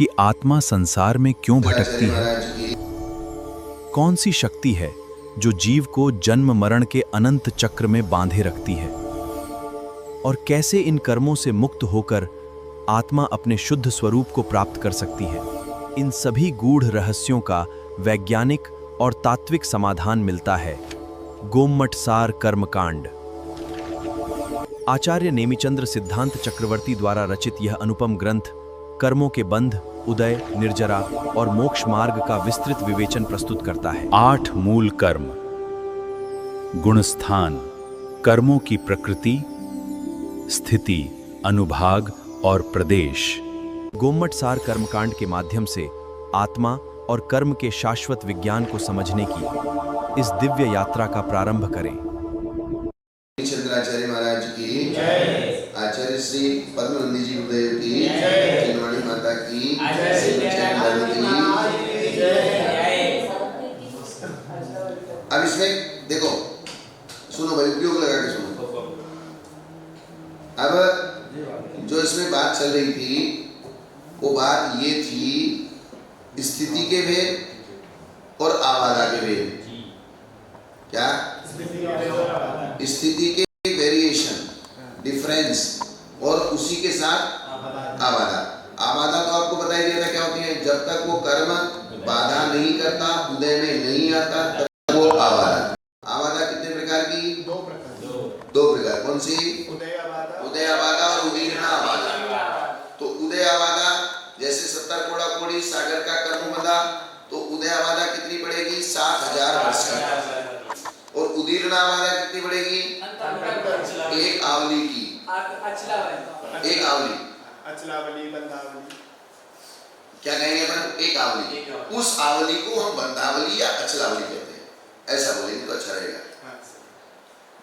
कि आत्मा संसार में क्यों भटकती है? कौन सी शक्ति है जो जीव को जन्म मरण के अनंत चक्र में बांधे रखती है? और कैसे इन कर्मों से मुक्त होकर आत्मा अपने शुद्ध स्वरूप को प्राप्त कर सकती है? इन सभी गूढ़ रहस्यों का वैज्ञानिक और तात्विक समाधान मिलता है गोमटसार कर्मकांड। आचार्य नेमिचंद्र सिद्धांत चक्रवर्ती द्वारा रचित यह अनुपम ग्रंथ कर्मों के बंध, उदय, निर्जरा और मोक्ष मार्ग का विस्तृत विवेचन प्रस्तुत करता है। 8 मूल कर्म, गुणस्थान, कर्मों की प्रकृति, स्थिति, अनुभाग और प्रदेश। गोमटसार कर्मकांड के माध्यम से आत्मा और कर्म के शाश्वत विज्ञान को समझने की इस दिव्य यात्रा का प्रारंभ करें। चंद्राचार्य महाराज की जय, आचार्य श्री पद्मनंदी जी गुरुदेव की जय, चिन्मणि माता की जय। अब इसमें देखो, सुनो भाई, उपयोग लगा के सुनो। अब जो इसमें बात चल रही थी वो बात ये थी स्थिति के भेद और आबादा के भेद। क्या? स्थिति के वेरिएशन, डिफरेंस, और उसी के साथ आबादा। आबादा तो आपको बताया गया था क्या होती है? जब तक वो कर्म बाधा नहीं करता, उदय में नहीं आता, तब तक वो आबादा। आबादा कितने प्रकार की? 2 प्रकार। कौन सी? उदय आबादा और उदीर्णा आबादा। तो उदय आबादा जैसे 70 कोड़ा कोड़ी सागर का कर्म बंधा, तो उदय आबादा कितनी पड़ेगी? 7000 वर्ष का। और उदीर्णा आबादा कितनी पड़ेगी? एक आवली की। एक आवली, अचलावली, बंधावली, क्या कहेंगे अपन? एक आवली। उस आवली को हम बंधावली या अचलावली कहते हैं, ऐसा बोलेंगे तो अच्छा रहेगा।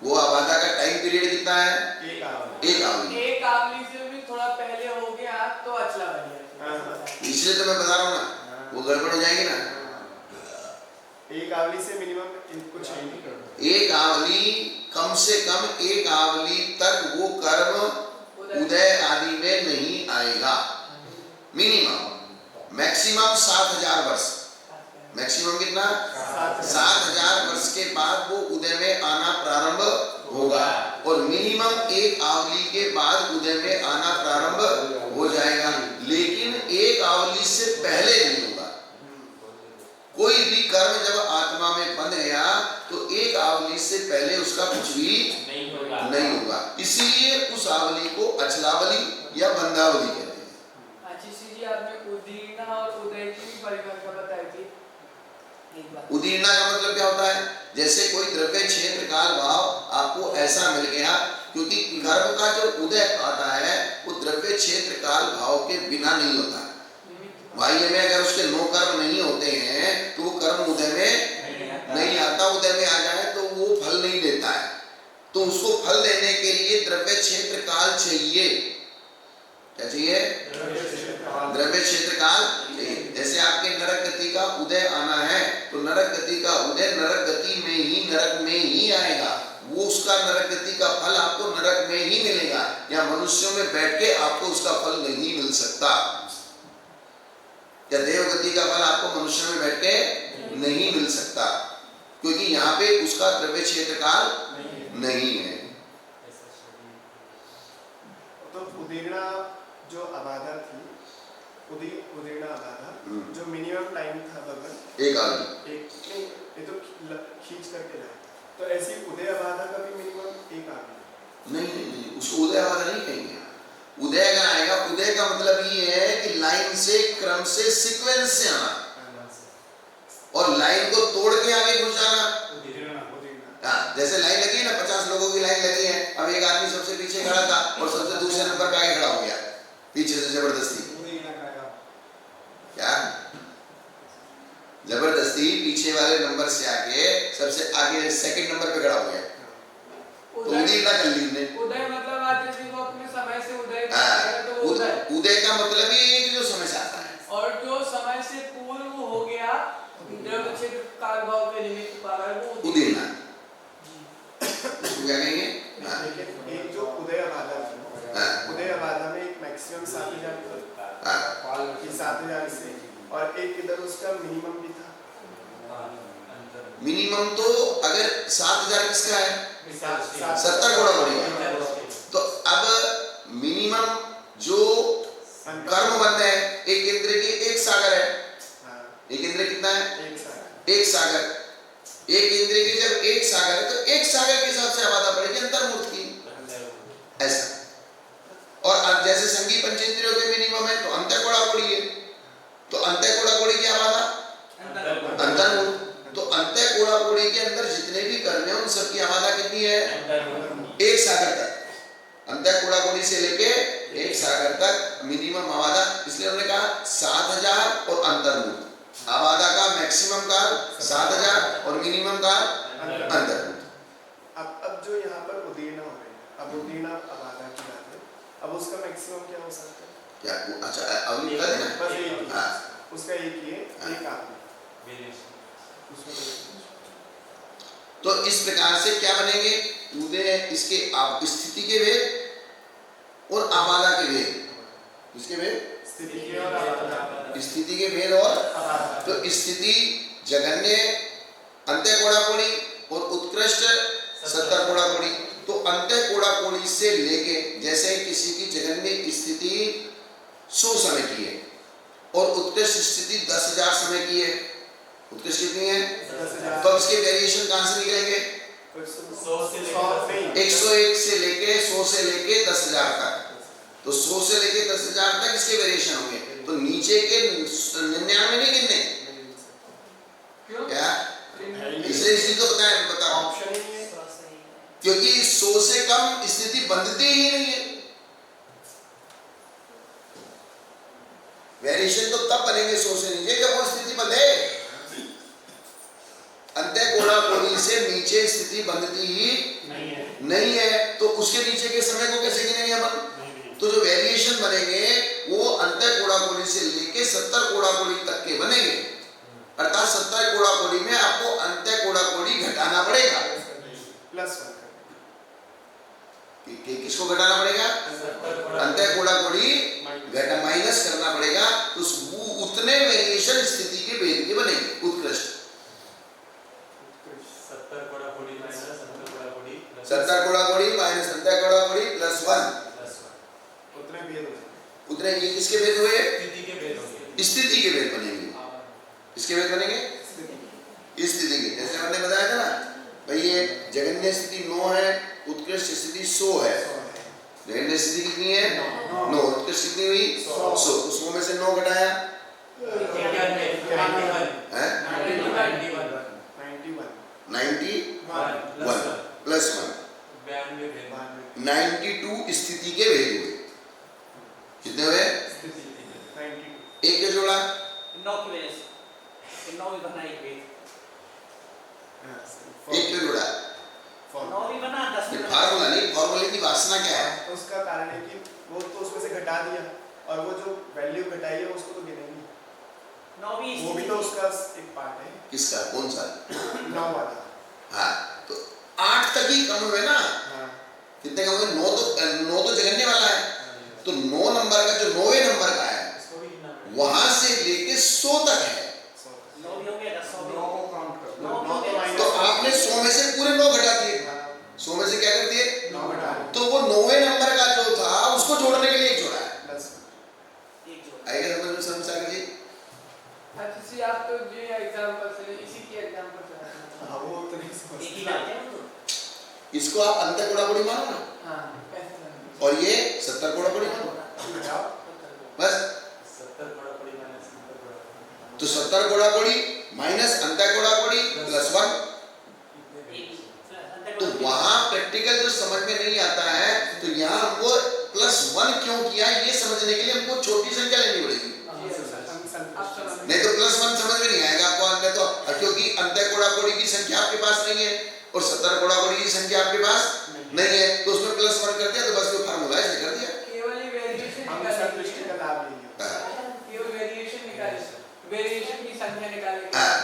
वो आबादा का टाइम पीरियड कितना है? एक आवली। एक आवली से भी थोड़ा पहले हो गया तो अचलावली है। इसलिए तो मैं बता रहा हूँ ना, वो गड़बड़ हो जाएगी ना। एक आवली से मिनिमम कुछ नहीं। एक आवली, कम से कम एक आवली तक वो कर्म उदय आदि में नहीं आएगा। मिनिमम, मैक्सिमम 7000 वर्ष। मैक्सिमम कितना? 7000 वर्ष के बाद वो उदय में आना प्रारंभ होगा। और मिनिमम एक आवली के बाद उदय में आना प्रारंभ हो जाएगा, लेकिन एक आवली से पहले नहीं होगा। कोई भी कर्म जब आत्मा में बंध गया तो एक आवली से पहले उसका कुछ भी नहीं होगा। इसीलिए उस आवली को अचलावली या बंधावली कहते हैं। अच्छी जी, आपने उदीर्णा और उदय की परिभाषा बताई थी। उदीर्णा का मतलब क्या होता है? जैसे कोई द्रव्य क्षेत्र काल भाव आपको ऐसा मिल गया, क्योंकि कर्म का जो उदय आता है वो द्रव्य क्षेत्र काल भाव के बिना नहीं होता। बाह्य में अगर उसके 9 कर्म नहीं होते हैं तो वो कर्म उदय में नहीं आता। उदय में आ जाए तो वो फल नहीं देता है। तो उसको फल देने के लिए द्रव्य क्षेत्र काल चाहिए। क्या चाहिए? द्रव्य क्षेत्र काल चाहिए। जैसे आपके नरक गति का उदय आना है तो नरक गति का उदय नरक गति में ही, नरक में ही आएगा। वो उसका नरक गति का फल आपको नरक में ही मिलेगा, या मनुष्यों में बैठ के आपको उसका फल नहीं मिल सकता। या देवगति का फल आपको मनुष्य में बैठ के नहीं मिल सकता, क्योंकि यहाँ पे उसका द्रव्य क्षेत्र काल नहीं है। तो उदीर्णा जो आबादा थी, उदीर्णा आबादा जो मिनिमम टाइम था बगल एक आवली, ये तो खींच करके लाए। तो ऐसी उदय आबादा का भी मिनिमम एक आवली? नहीं, उसको उदय आबादा नहीं कहेंगे। उदय अगर आएगा, उदय का मतलब ये है कि लाइन से, क्रम से, सीक्वेंस से आना, और लाइन को तोड़ के आगे घुस जाना। जैसे लाइन लगी ना, 50 लोगों की लाइन लगी है, अब एक आदमी सबसे पीछे खड़ा था और सबसे दूसरे नंबर पे आगे खड़ा हो गया पीछे से जबरदस्ती। क्या? जबरदस्ती पीछे वाले नंबर से आके सबसे आगे सेकंड नंबर पे खड़ा हो गया, तो उदय ना कर ली। उदय मतलब आज जैसे वो अपने समय से उदय, तो उदय का मतलब ये है कि जो समय से आता है, और जो समय से पूर्व हो गया द्रव्य क्षेत्र काल भाव के निमित्त कारण वो उदीर्णा। क्या कहेंगे? लेकिन एक जो उदय आबादा, उदय आबादा में एक मैक्सिमम 7000 की 7000 7,000 से, और एक इधर उसका मिनिमम भी था। मिनिमम तो अगर 7,000 किसका है? 70 कोड़ा कोड़ी। तो अब मिनिमम जो कर्म बंध है, एक इंद्र की एक सागर है। हाँ, एक इंद्र कितना है? एक सागर। एक सागर। एक इंद्र की जब एक सागर है तो एक सागर के हिसाब से आबादा पड़ेगी अंतर्मुख की, ऐसा। और अब जैसे संगी पंचेंद्रियों के मिनिमम है तो अंतर कोड़ा कोड़ी है, तो अंतर कोड़ा कोड़ी की आबादा अंतर्मुख। तो अंतर कोड़ा कोड़ी के अंदर जितने भी कर्म है उन सबकी आबादा कितनी है? एक सागर तक। अंतर कोड़ा कोड़ी से लेके एक सागर तक मिनिमम आबादा, इसलिए उन्होंने कहा 7,000 और अंतर्मुख। आबादा का मैक्सिमम काल 7,000 और मिनिमम काल अंतर्मुख। अब जो यहाँ पर उदीर्ण हो रही है, अब उदीर्ण आबादा की बात है, अब उसका मैक्सिमम क्या हो सकता है? क्या? अच्छा अगली बता देना। बस एक ही, हाँ। उसका एक ही है, एक आपने तो इस प्रकार से क्या बनेंगे? उदय इसके आप स्थिति के भेद और आबादा के भेद। किसके भेद? स्थिति के और आबादा। स्थिति के भेद और तो स्थिति जघन्य अंत्य कोड़ा कोड़ी और उत्कृष्ट 70 कोड़ा कोड़ी। तो अंत्य कोड़ा कोड़ी से लेके जैसे किसी की जघन्य स्थिति 100 समय की है और उत्कृष्ट स्थिति 10,000 समय की है। उत्कृष्ट कितनी है? 10,000। तो इसके वेरिएशन कहां से निकलेंगे? 101 से लेके 100 से लेके 10,000 तक। तो 100 से लेके 10,000 तक इसके वेरिएशन होंगे। तो नीचे के 99 नहीं गिनने क्या? इसलिए इसी को बताया ऑप्शन ही है, क्योंकि 100 से कम स्थिति बंधती ही नहीं है। वेरिएशन तो तब बनेंगे 100 से नीचे जब वो स्थिति बंधे। अंत्य कोड़ा कोड़ी से नीचे स्थिति बंधती ही नहीं है तो उसके नीचे के समय को कैसे गिनेंगे अपन? तो जो वेरिएशन बनेंगे वो अंत्य कोड़ा कोड़ी से लेके 70 कोड़ा कोड़ी तक के बनेंगे। अर्थात 70 कोड़ा कोड़ी में आपको अंत्य कोड़ा कोड़ी घटाना पड़ेगा। +1 किसको घटाना पड़ेगा? अंत्य कोड़ा कोड़ी माइनस करना पड़ेगा। तो उतने वेरिएशन स्थिति के भेद के बनेंगे उत्कृष्ट। 70 कोड़ा कोड़ी माइनस अंत्य कोड़ा कोड़ी +1 उतने भेद हो जाएंगे। उतने ये किसके भेद हुए? स्थिति के भेद होंगे। स्थिति के भेद बनेंगे। किसके भेद बनेंगे? स्थिति के। जैसे हमने बताया था ना भाई ये जघन्य स्थिति 9 है, उत्कृष्ट स्थिति 100 है। जघन्य स्थिति कितनी है? 9। उत्कृष्ट कितनी हुई? 100। उसमें में से 9 घटाया है 91 +1 92 स्थिति के भेद हुए। कितने हुए? एक के जोड़ा 9 की वजह से 9 भी बना एक भेद, एक के जोड़ा 9 भी बना 10 भी बना। फार्मूला नहीं, फार्मूले की वासना क्या है? उसका कारण है कि वो तो उसमें से घटा दिया और वो जो वैल्यू घटाई है उसको तो गिनेंगे। 9 भी वो भी तो उसका एक पार्ट है। किसका? कौन सा? 9 वाला। हाँ तो 8 तक ही कम हुए ना। हाँ, कितने कम हुए? 9 तो जगन्य वाला है। तो 9 नंबर का जो 9वें नंबर का है वहां से लेके 100 तक है। 9 भी हो गया 10 भी 9 हो को काउंट कर लो। 9 9 तो माइनस तो आपने 100 में से पूरे 9 घटा दिए। 100 में से क्या कर दिए? 9 घटा तो वो 9वें नंबर का जो था उसको जोड़ने के लिए एक जोड़ा है। एक जोड़। आएगा समझ में सागर जी? अच्छा सी आप तो ये एग्जांपल से इसी की एग्जांपल से हाँ, वो तो नहीं समझ एक ही बात है वो तो। इसको आप अंतर कोड़ा कोड़ी मानो ना हां ऐसा और ये 70 कोड़ा कोड़ी मानो घटाओ। बस। तो 70 कोड़ा कोड़ी माइनस अंतर कोड़ा कोड़ी +1। तो वहां प्रैक्टिकल जो समझ में नहीं आता है तो यहाँ हमको +1 क्यों किया ये समझने के लिए हमको छोटी संख्या लेनी पड़ेगी। नहीं तो +1 समझ में नहीं आएगा आपको। अंत तो क्योंकि अंत्य कोड़ा कोड़ी की संख्या आपके पास नहीं है और 70 कोड़ा कोड़ी की संख्या आपके पास नहीं है तो उसमें +1 कर दिया तो बस वो फार्मूला ऐसे कर दिया। केवल ही वेरिएशन हम निकालेंगे। संतुष्टि का लाभ लेंगे। केवल वेरिएशन निकालेंगे, वेरिएशन की संख्या निकालेंगे। हाँ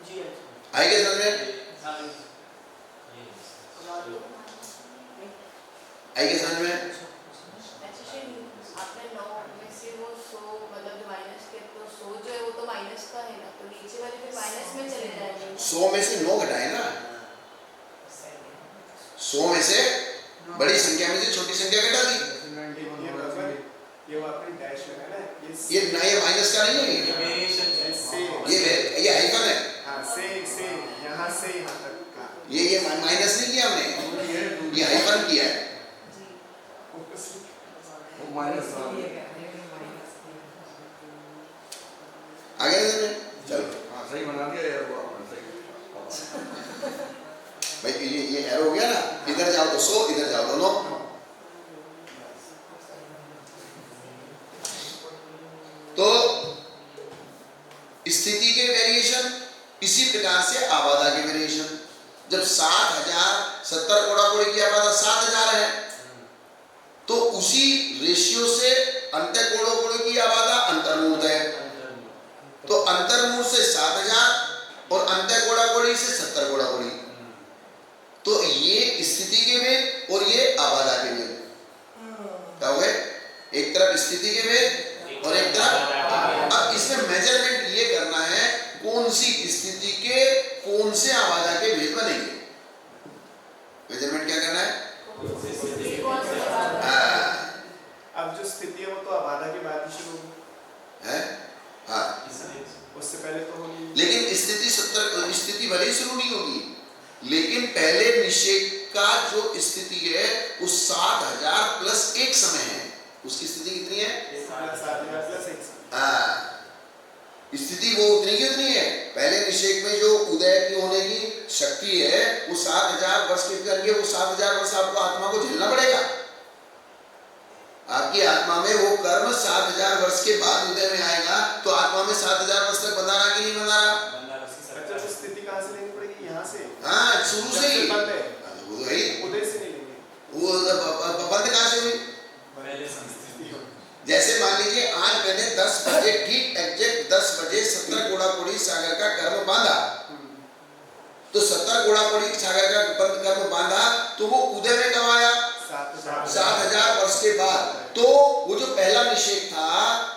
जी अच्छा। आएगा समझ में? आएगा समझ में? आपने 9 में से वो 100 मतलब जो माइनस के 100 में से 9 घटाए ना, 100 में से बड़ी संख्या में से छोटी संख्या घटा दी। ये बराबर, ये वहाँ पे डैश लगा ना, ये ना, ये माइनस का नहीं है, ये हाइफन है। हाँ, से यहाँ से यहाँ तक का, ये माइनस नहीं किया हमने, ये हाइफन किया है। आगे चलो, सही बना दिया यार, वो आपने सही। भाई ये एरो हो गया ना, इधर जाओ तो 100, इधर जाओ दोनों। तो स्थिति के वेरिएशन, इसी प्रकार से आबादा के वेरिएशन। जब 7070 कोड़ा कोड़ी की आबादा 7000 है, तो उसी रेशियो से अंत्य कोड़ों कोड़ी की आबादा अंतर्मूर्त है। तो अंतर्मूर्त से 7000 और अंत्य कोड़ा कोड़ी से 70 कोड़ा कोड़ी। तो ये स्थिति के वेद और ये आबादा के वेद क्या हो गए? एक तरफ स्थिति के वेद और एक तरफ। अब इसमें मेजरमेंट ये करना है कौन सी स्थिति के कौन से आबादा के वेद बनेंगे। मेजरमेंट क्या करना है? अब जो स्थिति है वो तो आबादा के बाद ही शुरू होगी है? हाँ, उससे पहले तो होगी। लेकिन स्थिति भले ही शुरू नहीं होगी, लेकिन पहले निषेध का जो स्थिति है वो 7000 प्लस 1 समय है। उसकी स्थिति कितनी है? 7000 प्लस 1। स्थिति वो उतनी की उतनी है। पहले निषेध में जो उदय की होने की शक्ति है वो 7000 वर्ष के करके, वो 7000 वर्ष आपको आत्मा को झेलना पड़ेगा। आपकी आत्मा में वो कर्म 7000 वर्ष के बाद उदय में आएगा, तो आत्मा में 7000 वर्ष तक बंधा रहा कि नहीं बंधा रहा? अच्छा, तो स्थिति कहाँ से लेनी पड़ेगी? यहाँ से। हाँ, शुरू से ही बंद है, उदय से नहीं लेंगे। वो बंद कहाँ से हुई? पहले संस्थिति हो। जैसे मान लीजिए आज मैंने 10 बजे ठीक एग्जैक्ट 10 बजे 70 कोड़ा कोड़ी सागर का कर्म बांधा, तो 70 कोड़ा कोड़ी सागर का बंद कर्म बांधा, तो वो उदय में कब आया? 7000 वर्ष के बाद। तो वो जो पहला निषेध था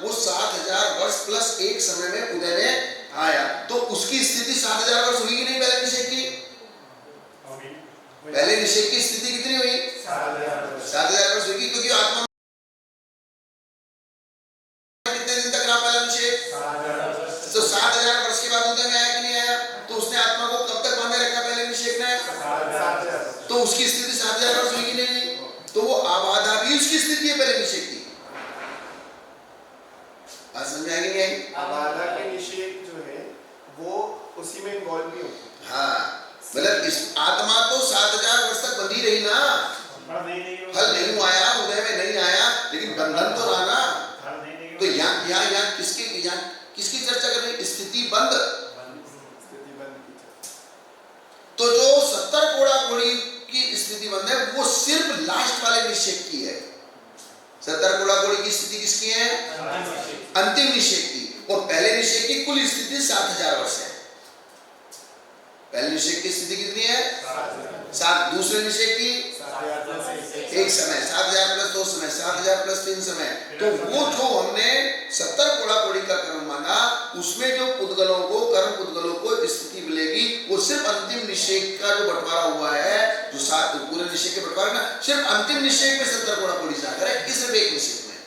वो 7000 वर्ष प्लस 1 समय में उदय में आया। तो उसकी स्थिति 7000 वर्ष हुई कि नहीं? पहले निषेध की, पहले निषेध की स्थिति कितनी हुई? 7000 वर्ष हुई, क्योंकि आत्मा कितने दिन तक रहा पहला निषेध? तो 7000 वर्ष के बाद उदय में आया कि नहीं आया? तो उसने आत्मा को कब तक बांधे रखा पहले निषेध ने? तो उसकी स्थिति 7000 वर्ष हुई कि नहीं? तो वो आबादा भी उसकी स्थिति है पहले निषेध की। आज समझ में आई कि नहीं आई? आबादा के निषेध जो है वो उसी में इन्वॉल्व भी होते हैं। हाँ, मतलब इस आत्मा तो 7000 वर्ष तक बंधी रही ना, फल नहीं आया, उदय में नहीं आया, लेकिन बंधन तो रहा ना। तो यहाँ किसकी चर्चा कर रही? स्थिति बंद। तो जो 70 कोड़ा कोड़ी की स्थिति बंद है वो सिर्फ लास्ट वाले निषेध की है। 70 कोड़ा कोड़ी की स्थिति किसकी है? अंतिम निषेध की। और पहले निषेध की कुल स्थिति 7000 वर्ष है। पहले निषेध की स्थिति कितनी है? 7। दूसरे निषेध की 1 समय, 7000 प्लस 2 समय, 7000 प्लस 3 समय। तो वो जो हमने 70 कोड़ा कोड़ी का कर्म माना, उसमें जो पुद्गलों को कर्म पुद्गलों को स्थिति मिलेगी वो सिर्फ अंतिम निषेध का जो बंटवारा हुआ है, जो 7 पूरे निषेध के बंटवारे ना, सिर्फ अंतिम निषेध में 70 कोड़ा कोड़ी जाकर है, इस सिर्फ एक निषेध में।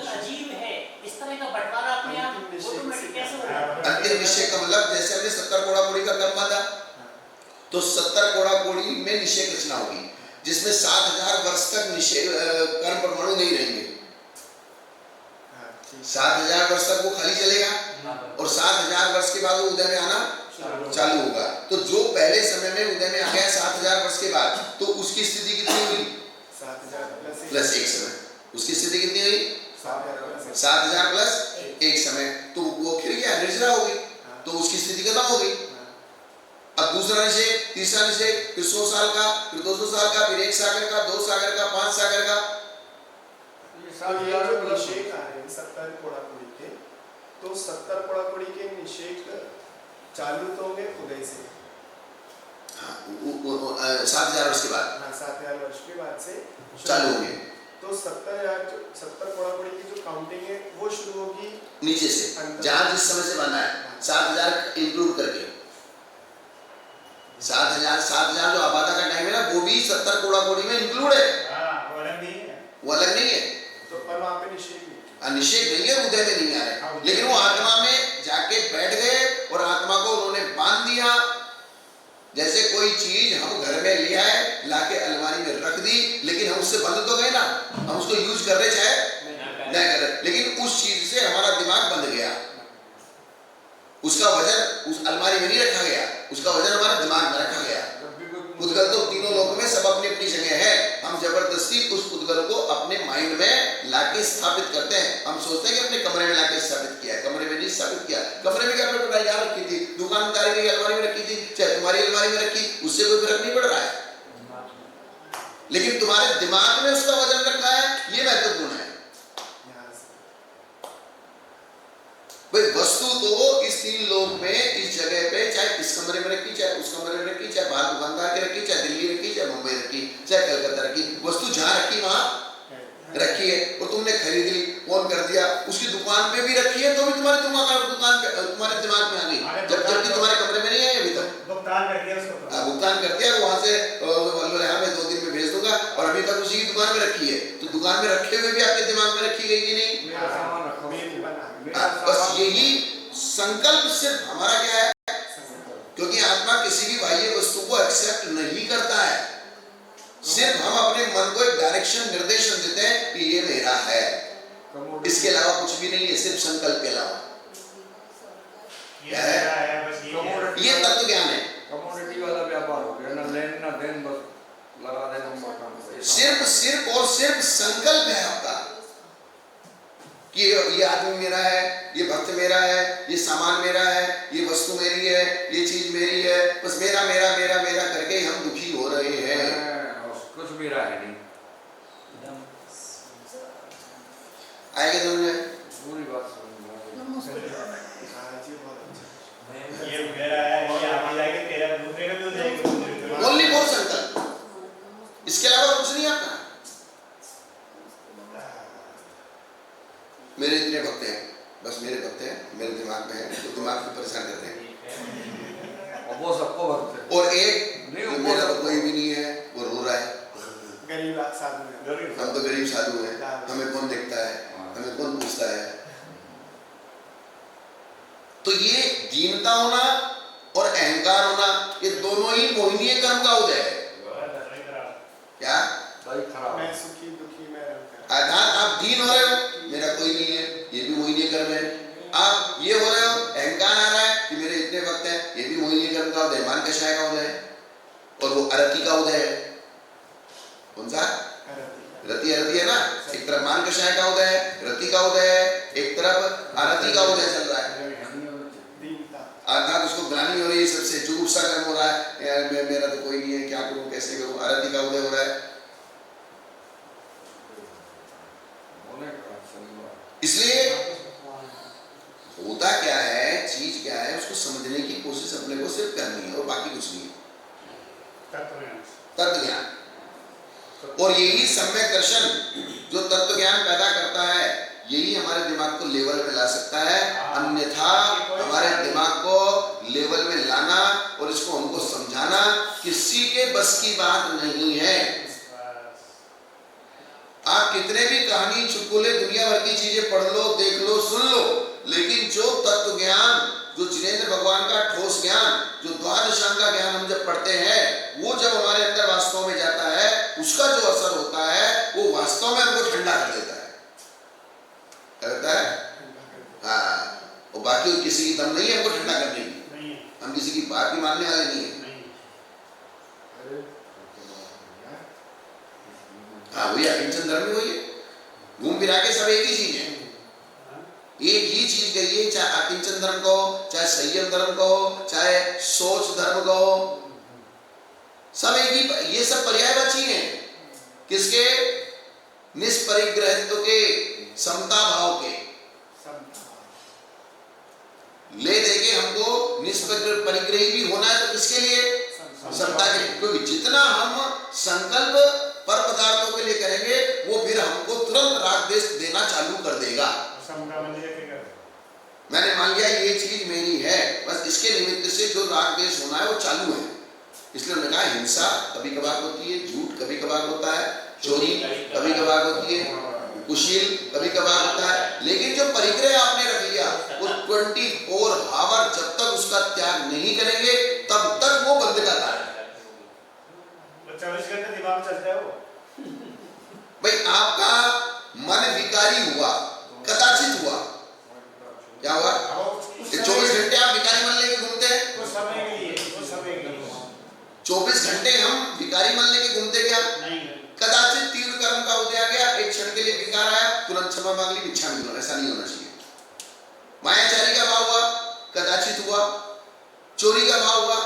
अजीब है, इस तरह का बंटवारा अपने आप ऑटोमेटिक कैसे हो रहा है? अंतिम निषेध का मतलब जैसे हमने 70 कोड़ा कोड़ी का कर्म बांधा, तो 70 कोड़ा कोड़ी में निषेध रचना होगी, जिसमें 7000 वर्ष तक निषेध कर्म परमाणु नहीं रहेंगे। 7000 वर्ष तक वो खाली चलेगा और 7000 वर्ष के बाद वो उदय में आना चालू होगा। तो जो पहले समय में उदय में आ गया 7000 वर्ष के बाद, तो उसकी स्थिति कितनी हुई? 7000 प्लस 1 समय। उसकी स्थिति कितनी हुई? 7000 प्लस 1 समय। तो वो फिर क्या निर्जरा हो गई, तो उसकी स्थिति खत्म हो गई। अब दूसरा निषेध, तीसरा निषेध, फिर 100 साल का, फिर 200 साल का, फिर 1 सागर का, 2 सागर का, 5 सागर का। ये जो निषेध आ रहे हैं 70 कोड़ा कोड़ी के, तो 70 कोड़ा कोड़ी के निषेध चालू तो होंगे उदय से। हाँ, 7000 वर्ष के बाद। हाँ, 7000 वर्ष के बाद से चालू होंगे। तो 70 कोड़ाकोड़ी की जो काउंटिंग है वो शुरू होगी नीचे से, जहां जिस समय से बना है 7000 इंक्लूड करके। 7000 जो आबादा का टाइम है ना, वो भी 70 कोड़ाकोड़ी में इंक्लूड है, वो अलग नहीं है। तो पर वहाँ पे निषेध नहीं। निषेध नहीं है, उदय में नहीं आ रहे, लेकिन वो आत्मा में जाके बैठ गए और आत्मा को उन्होंने बांध दिया। जैसे कोई चीज हम घर में ले आए, लाके अलमारी में रख दी, लेकिन हम उससे बंद तो गए ना, हम उसको यूज कर रहे चाहे नहीं कर रहे, लेकिन उस चीज से हमारा दिमाग बंध गया। उसका वजन उस अलमारी में नहीं रखा गया, उसका वजन हमारे दिमाग में रखा गया। उद्गल तो तीनों लोगों में सब अपनी अपनी जगह है, हम जबरदस्ती उस उद्गल को अपने माइंड में लाके स्थापित करते हैं। हम सोचते हैं कि अपने कमरे में लाके स्थापित किया है, कमरे में नहीं स्थापित किया। कमरे में क्या पता यहाँ रखी थी, दुकानदारी की अलमारी में रखी थी, चाहे तुम्हारी अलमारी में रखी, उससे कोई फर्क नहीं पड़ रहा है, लेकिन तुम्हारे दिमाग में उसका वजन रखा है, ये महत्वपूर्ण है। भाई वस्तु तो इस 3 लोक में इस जगह पे, चाहे इस कमरे में रखी, चाहे उस कमरे में रखी, चाहे बाहर दुकानदार की रखी, चाहे दिल्ली रखी, चाहे मुंबई रखी, चाहे कलकत्ता रखी, वस्तु जहां रखी वहां रखी है। और तुमने खरीद ली, फोन कर दिया, उसकी दुकान पे भी रखी है, तो भी तुम्हारे दुकान पे, तुम्हारे दिमाग में आ गई, जबकि तुम्हारे कमरे में नहीं आई अभी तक। भुगतान कर दिया उसको, भुगतान कर दिया, वहां से मैं 2 दिन में भेज दूंगा, और अभी तक उसी की दुकान में रखी है, तो दुकान में रखे हुए भी आपके दिमाग में रखी गई कि नहीं? मेरा सामान रखो, बस यही संकल्प सिर्फ हमारा क्या है, क्योंकि आत्मा किसी भी बाह्य वस्तु को एक्सेप्ट नहीं करता है, सिर्फ हम अपने मन को एक डायरेक्शन, निर्देशन देते हैं कि ये मेरा है, इसके अलावा कुछ भी नहीं है, सिर्फ संकल्प के अलावा। क्या है? ये तत्व ज्ञान है। कमोडिटी वाला व्यापार हो गया, ना लेन ना देन, बस लगा देना मकान। सिर्फ और सिर्फ संकल्प है आपका कि ये आदमी मेरा है, ये भक्त मेरा है, ये सामान मेरा है, ये वस्तु मेरी है, ये चीज मेरी है, बस मेरा मेरा मेरा मेरा करके हम दुखी हो रहे हैं। कुछ मेरा है नहीं, आएगा समझ में? पूरी बात समझ में। ये मेरा है, ये आगे जाके तेरा दूसरे का दूध देगा। ओनली फॉर संकल्प, इसके अलावा कुछ नहीं आता। मेरे इतने भक्त हैं, बस मेरे भक्त हैं, मेरे दिमाग में है, तो दिमाग को परेशान करते हैं। और वो सबको भक्त है। और एक जो मेरा तो कोई भी नहीं है, वो रो रहा है, गरीब साधु है, हम तो गरीब साधु हैं, हमें कौन देखता है, हमें कौन पूछता है। तो ये दीनता होना और अहंकार होना, ये दोनों ही मोहिनीय कर्म का उदय है। क्या? मैं सुखी दुखी मैं अर्थात आप दीन हो रहे हो, मेरा कोई नहीं है, ये भी मोहिनीय कर्म है। आप ये हो रहे हो, अहंकार आ रहा है कि मेरे इतने भक्त हैं, ये भी मोहिनीय कर्म का उदय, मान कषाय का उदय है। और वो अरति का उदय है। कौन सा? रति अरति है ना, एक तरफ मान कषाय का उदय है, रति का उदय है, एक तरफ अरति का उदय चल रहा है। अर्थात उसको ग्लानि हो रही है, सबसे जुगुप्सा कर्म हो रहा है, यार मेरा तो कोई नहीं है, क्या करूं, कैसे करूं, अरति का उदय हो रहा है। इसलिए होता क्या है, चीज क्या है, उसको समझने की कोशिश अपने को सिर्फ करनी है और बाकी कुछ नहीं है। तत्व ज्ञान। और यही सम्यक दर्शन जो तत्व ज्ञान पैदा करता है, यही हमारे दिमाग को लेवल में ला सकता है। अन्यथा हमारे दिमाग को लेवल में लाना और इसको हमको समझाना किसी के बस की बात नहीं है। आप कितने भी कहानी चुटकुले दुनिया भर की चीजें पढ़ लो, देख लो, सुन लो, लेकिन जो तत्व ज्ञान, जो जिनेंद्र भगवान का ठोस ज्ञान, जो द्वादशांग का ज्ञान हम जब पढ़ते हैं, वो जब हमारे अंदर वास्तव में जाता है, उसका जो असर होता है वो वास्तव में हमको ठंडा कर देता है। करता है? हाँ। और बाकी किसी की दम नहीं है हमको ठंडा करने की, हम किसी की बात भी मानने वाले नहीं है। हाँ भैया, अकिंचन धर्म भी वही है, घूम फिरा के सब एक ही चीज है, एक ही चीज गई है, चाहे अकिंचन धर्म को, चाहे संयम धर्म को, चाहे सोच धर्म को, सब एक ही, ये सब पर्यायवाची हैं। किसके? निष्परिग्रहित्व के, समता भाव के। ले देके हमको निष्परिग्रही भी होना है, तो किसके लिए? समता के लिए। क्योंकि जितना हम संकल्प पर पदार्थों के लिए करेंगे वो फिर हमको तुरंत राग द्वेष देना चालू कर देगा। समका मंदिर के कर मैंने मान लिया ये चीज मेरी है, बस इसके निमित्त से जो राग द्वेष होना है वो चालू है। इसलिए उन्होंने कहा हिंसा कभी कभार होती है, झूठ कभी कभार होता है, चोरी कभी कभार होती है, कुशील कभी कभार होता है, लेकिन जो परिग्रह आपने रख लिया वो 24 आवर जब तक उसका त्याग नहीं करेंगे तब तक वो बंद का कार्य है। 24 घंटे दिमाग चलता है वो। भाई आपका मन विकारी हुआ, कदाचित हुआ, क्या हुआ? 24 घंटे आप विकारी मन लेके घूमते हैं, वो समय के लिए, वो समय के लिए 24 घंटे हम विकारी मन लेके घूमते क्या? नहीं कदाचित तीव्र कर्म का उदय आ गया, एक क्षण के लिए विकार आया, तुरंत क्षमा मांग ली, भिक्षा मिल लो, ऐसा नहीं होना चाहिए। मायाचारी का भाव हुआ, कदाचित हुआ, चोरी का भाव हुआ,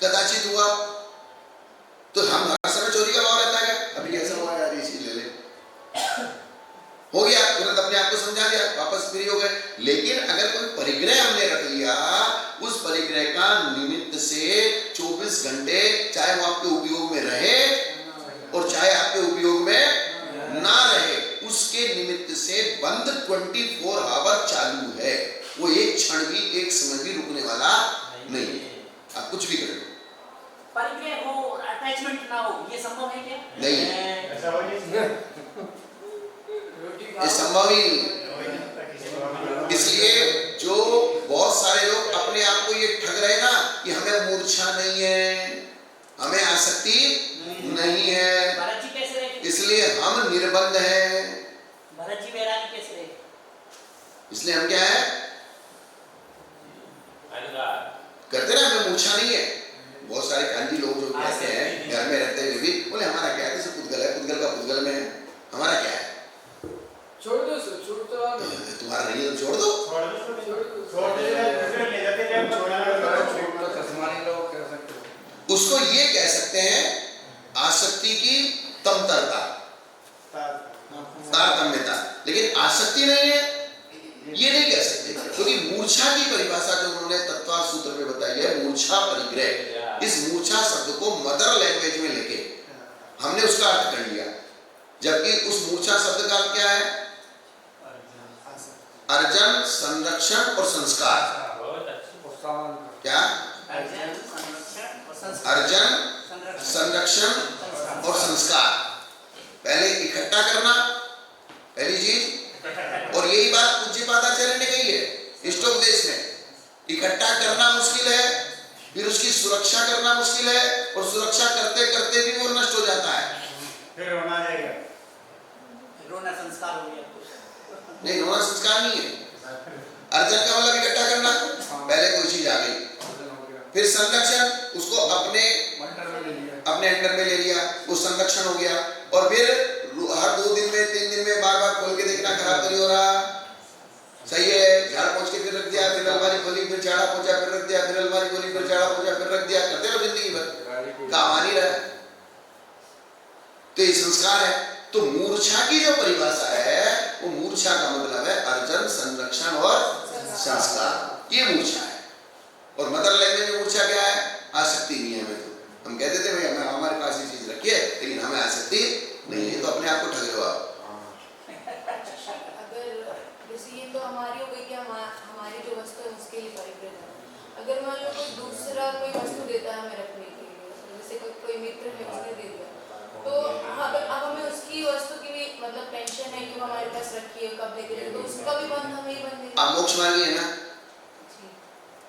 कदाचित हुआ, तो हम हर समय चोरी का भाव रहता है क्या? अभी कैसा हुआ यार, इसी ले ले, हो गया, तुरंत अपने आप को समझा दिया, वापस फ्री हो गए। लेकिन अगर कोई परिग्रह हमने रख लिया, उस परिग्रह का निमित्त से 24 घंटे चाहे वो आपके उपयोग में रहे और चाहे आपके उपयोग में ना रहे, उसके निमित्त से बंद 24 आवर चालू है। वो एक क्षण भी, एक समय भी रुकने वाला नहीं है, आप कुछ भी करें। परिग्रह हो, अटैचमेंट ना हो, ये संभव है क्या? नहीं है, ऐसा हो नहीं ये संभव ही नहीं। इसलिए जो बहुत सारे लोग अपने आप को ये ठग रहे ना कि हमें मूर्छा नहीं है, हमें आसक्ति नहीं है, भरत जी कैसे रहे? इसलिए हम निर्बंध हैं। भरत जी वैरागी कैसे रहे? इसलिए हम क्या है करते ना, हमें मूर्छा नहीं है। बहुत सारे कांजी लोग जो कहते हैं घर में रहते हुए भी, बोले हमारा क्या है, जैसे पुद्गल है, पुद्गल का पुद्गल में है, हमारा क्या है, छोड़ दो सर, छोड़ तो आप तुम्हारा नहीं है तो छोड़ दो। छोड़ दे दूसरे ले जाते जब तो चश्मा नहीं लोग कह सकते हो। उसको ये कह सकते हैं आसक्ति की तमतरता, तारतम्यता, लेकिन आसक्ति नहीं है ये नहीं कह सकते, क्योंकि मूर्छा की परिभाषा जो उन्होंने तत्व सूत्र में बताई है, मूर्छा परिग्रह, इस मूर्छा शब्द को मदर लैंग्वेज में लेके हमने उसका अर्थ कर लिया, जबकि उस मूर्छा शब्द का अर्थ क्या है? अर्जन, संरक्षण और संस्कार। क्या? अर्जन, संरक्षण और संस्कार। पहले इकट्ठा करना पहली चीज, और यही बात पूज्यपाद आचार्य ने कही है इष्टोपदेश में। इकट्ठा करना मुश्किल है, फिर उसकी सुरक्षा करना मुश्किल है, और सुरक्षा करते करते भी वो नष्ट हो जाता है। फिर रोना जाएगा, रोना संस्कार हो गया। नहीं, रोना संस्कार नहीं है। अर्जन का मतलब इकट्ठा करना, पहले कोई चीज आ गई, फिर संरक्षण, उसको अपने अंडर में ले लिया, वो संरक्षण हो गया, और फिर हर 2 दिन में 3 दिन में बार बार खोल के देखना, खराब तो नहीं हो रहा, सही है, झाड़ पोंछ के फिर रख दिया, फिर अलमारी खोली, फिर झाड़ा पोंछा, फिर रख दिया, फिर अलमारी खोली, फिर झाड़ा पोंछा, फिर रख दिया, करते रहो जिंदगी भर, काम आ नहीं रहा। तो ये संस्कार है। तो मूर्छा की जो परिभाषा है, वो मूर्छा का मतलब है अर्जन, संरक्षण और संस्कार, ये मूर्छा है। और मदर लैंग्वेज में मूर्छा क्या है? आसक्ति नहीं है। हमें तो हम कहते थे भाई हमें हमारे पास ये चीज रखी है, लेकिन हमें आसक्ति नहीं है, तो अपने आप को ठग रहे हो आप। अगर जैसे ये तो हमारी हो गई कि हमारी जो वस्तु है उसके लिए परिग्रह है। अगर मान लो कोई दूसरा कोई वस्तु देता है हमें रखने के लिए, जैसे कोई मित्र है उसने दे दिया, तो अब हमें उसकी वस्तु की भी मतलब टेंशन है कि वो हमारे पास रखी है, कब देंगे, तो उसका भी बंध हमें ही बंध। आप मोक्ष मार्गी है ना,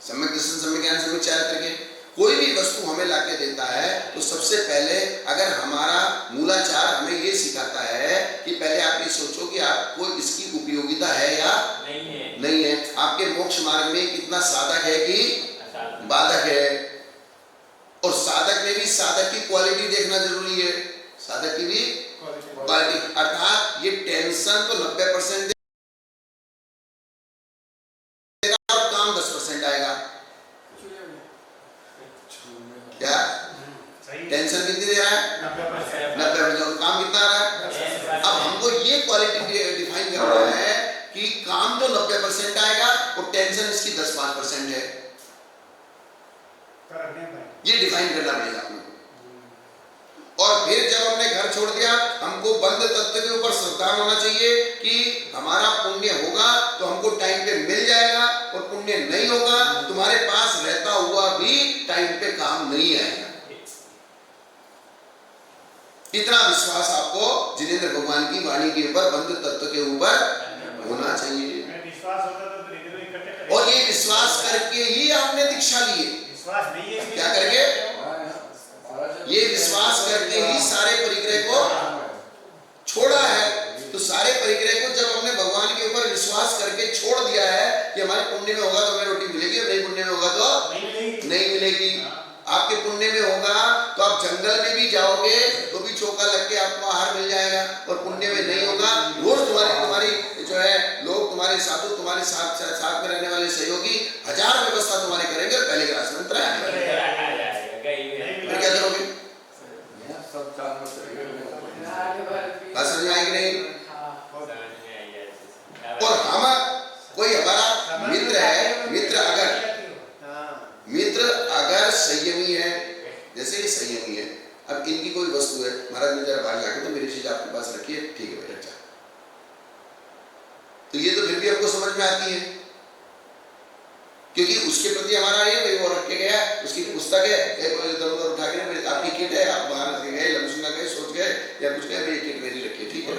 सम्यक दर्शन, सम्यक ज्ञान, सम्यक चारित्र के कोई भी वस्तु हमें लाके देता है, तो सबसे पहले अगर हमारा मूलाचार हमें ये सिखाता है कि पहले आप ये सोचो कि आपको इसकी उपयोगिता है या नहीं है, आपके मोक्ष मार्ग में कितना साधक है कि बाधक है, और साधक में भी साधक की क्वालिटी देखना जरूरी है, साधक की भी क्वालिटी, अर्थात ये टेंशन तो 90% देगा और काम 10% आएगा। क्या टेंशन कितनी दे रहा है? 90%। काम कितना आ रहा है? अब हमको ये क्वालिटी डिफाइन करना है कि काम जो 90% आएगा और टेंशन इसकी 10-5% है, ये डिफाइन करना पड़ेगा आपको। और फिर जब हमने घर छोड़ दिया, हमको बंद तत्व के ऊपर सावधान होना चाहिए कि हमारा पुण्य होगा तो हमको टाइम पे मिल जाएगा, और पुण्य नहीं होगा तुम्हारे पास रहता हुआ भी टाइम पे काम नहीं आएगा। इतना विश्वास आपको जिनेंद्र भगवान की वाणी के ऊपर, बंद तत्व के ऊपर होना चाहिए। विश्वास होता तो धीरे-धीरे इकट्ठे करेंगे। और ये विश्वास करके ही आपने दीक्षा ली है। विश्वास नहीं है, क्या करके? ये विश्वास करके ही सारे परिग्रह को छोड़ा है। तो सारे परिग्रह को जब हमने भगवान के ऊपर विश्वास करके छोड़ दिया है कि हमारे पुण्य में होगा तो हमें रोटी मिलेगी, और नहीं पुण्य में होगा तो नहीं मिलेगी। आपके पुण्य में होगा तो आप जंगल में भी जाओगे तो भी चौका लग के आपको आहार मिल जाएगा, और पुण्य में नहीं होगा रोज तुम्हारी जो है लोग, तुम्हारे साधु, तुम्हारे साथ में रहने वाले सहयोगी हजार व्यवस्था तुम्हारे करेंगे, और पहले ग्रास में अंतर आएगा। फिर क्या करोगे? सब चाल बात समझ आएगी नहीं? और हम कोई हमारा मित्र है, मित्र अगर संयमी है, जैसे ये संयमी है, अब इनकी कोई वस्तु है, महाराज ने जरा बाहर जाके तो मेरी चीज आपके पास रखिए, ठीक है भाई रख जा, तो ये तो फिर भी हमको समझ में आती है, क्योंकि उसके प्रति हमारा ये भाई वो रख के गया, उसकी पुस्तक है, इधर उधर उठा के आपकी किट है, आप बाहर से गए, लमसुना गए, सोच गए या कुछ गए, मेरी किट मेरी रखिए, ठीक है।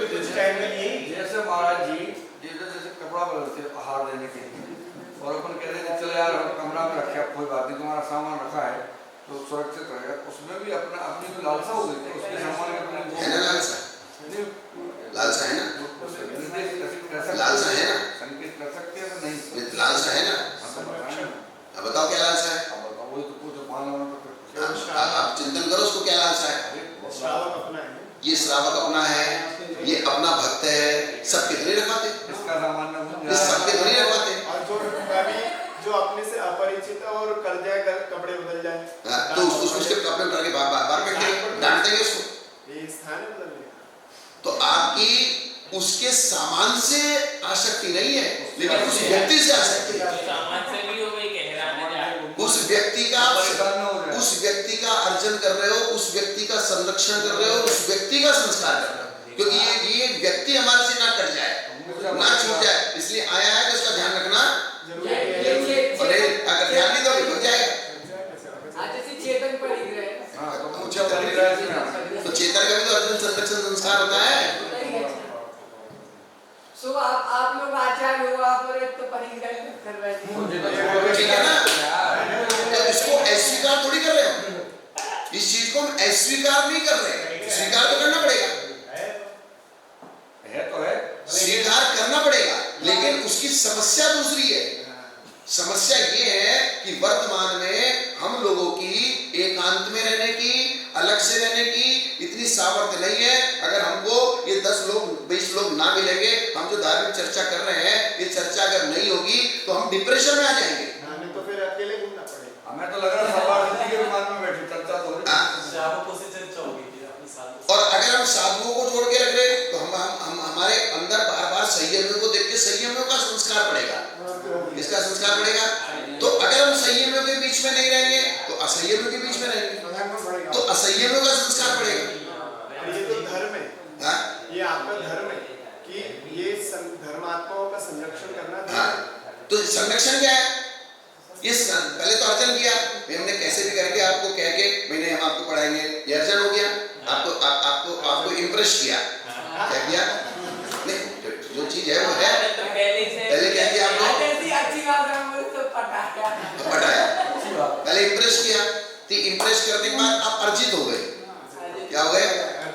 जैसे महाराज जी जैसे कपड़ा बदलते आहार देने के लिए, और अपन कहते हैं चलो यार कमरा में रखे, कोई बात नहीं, तुम्हारा सामान रखा है तो सुरक्षित रहेगा, उसमें भी अपनी जो लालसा हो गई थी, उसके सामान है ना लालसा? लालसा है ना? लालसा है ना? संकेत कर सकते हैं तो नहीं लालसा है ना? अब बताओ क्या लालसा है? वही तो पूछो, मान लो आप चिंतन करो उसको क्या लालसा है। श्रावक अपना है, ये श्रावक अपना है, ये अपना भक्त है, सबके धनी रखवाते, इसका सामान में सबके धनी रखवाते। और जो अपने से अपरिचित है और कर जाए कपड़े बदल जाए, तो उसके कपड़े उठा के बार बैठे डांट देंगे उसको। ये स्थान है बदलने का। तो आपकी उसके सामान से आसक्ति नहीं है, लेकिन उस व्यक्ति से आसक्ति है। सामान से भी हो गई कि हिलाने जा उस व्यक्ति का अर्जन कर रहे हो, उस व्यक्ति का संरक्षण कर रहे हो, उस व्यक्ति का संस्कार कर रहे हो, क्योंकि ये व्यक्ति हमारे से ना कट जाए, ना छूट जाए, इसलिए आया है तो उसका ध्यान रखना जरूरी है। और अगर ध्यान नहीं दोगे तो जाएगा। जैसे चेतन परिग्रह है, तो चेतन का भी तो अर्जन संरक्षण संस्कार होता है। सो आप लोग आचार्य हो, आप और तो परिग्रह कर रहे हैं, ठीक है ना? तो इसको अस्वीकार थोड़ी कर रहे हो, इस चीज को हम अस्वीकार नहीं कर रहे, स्वीकार तो करना पड़ेगा, है तो है, स्वीकार करना पड़ेगा, लेकिन उसकी समस्या दूसरी है। समस्या ये है कि वर्तमान में हम लोगों की एकांत में रहने की, अलग से रहने की इतनी सामर्थ्य नहीं है। अगर हमको ये 10 लोग 20 लोग ना मिलेंगे, हम जो धार्मिक चर्चा कर रहे हैं, ये चर्चा अगर नहीं होगी तो हम डिप्रेशन में आ जाएंगे। नहीं तो फिर अकेले घूमना पड़ेगा। हमें तो लग रहा है सवाल के विमान में बैठे चर्चा तो और अगर हम साधुओं को जोड़ के रख रहे तो हम हमारे अंदर बार बार संयमियों को देख के संयमियों का संस्कार पड़ेगा। किसका संस्कार पड़ेगा? तो अगर हम संयमियों के बीच में नहीं रहेंगे तो असंयमियों के बीच में रहेंगे, तो असंयमियों का संस्कार पड़ेगा। ये तो धर्म है, हाँ? ये आपका धर्म है कि ये धर्मात्माओं का संरक्षण करना हाँ? तो संरक्षण क्या है? ये पहले तो अर्जन किया, हमने कैसे भी करके आपको कह के मैंने हम आपको पढ़ाएंगे, ये अर्जन हो गया। आपको इम्प्रेस किया, क्या किया? नहीं, जो चीज है वो है, पहले क्या किया आपने? अच्छी बात है, तो पढ़ाया, पहले इम्प्रेस किया, तो इम्प्रेस करने के बाद आप अर्जित हो गए। क्या हो गए?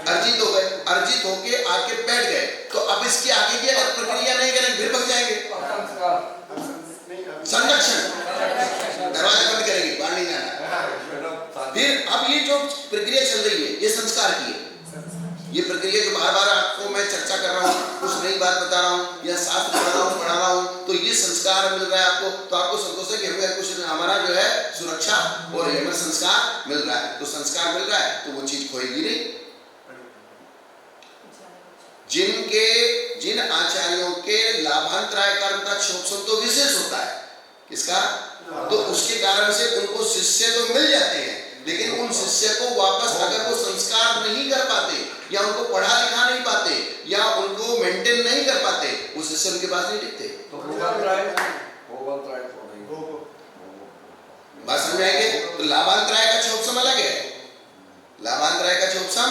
अर्जित हो गए। अर्जित होके आके बैठ गए, तो अब इसकी आगे की अगर प्रक्रिया नहीं करेंगे फिर भग जाएंगे। संरक्षण, दरवाजा बंद करेंगे, बाहर नहीं जाना। फिर अब ये जो प्रक्रिया चल रही है, ये संस्कार की है। ये प्रक्रिया जो बार बार आपको मैं चर्चा कर रहा हूँ, कुछ नई बात बता रहा हूँ या शास्त्र पढ़ा रहा हूँ, तो ये संस्कार मिल रहा है आपको, तो आपको संतोष है कि हमें कुछ हमारा जो है सुरक्षा और हमें संस्कार मिल रहा है। तो संस्कार मिल रहा है तो वो चीज खोएगी नहीं। जिन आचार्यों के लाभांतराय कर्मता क्षोभ तो विशेष होता है, किसका? तो उसके कारण से उनको शिष्य तो मिल जाते हैं, लेकिन उन शिष्य को वापस अगर वो संस्कार नहीं कर पाते या उनको पढ़ा लिखा नहीं पाते या उनको मेंटेन नहीं कर पाते, वो शिष्य उनके पास नहीं टिकते। तो भोगांतराय तो नहीं। बात समझ में आएगी? तो लाभांतराय का छोपसम अलग है, लाभांतराय का छोपसम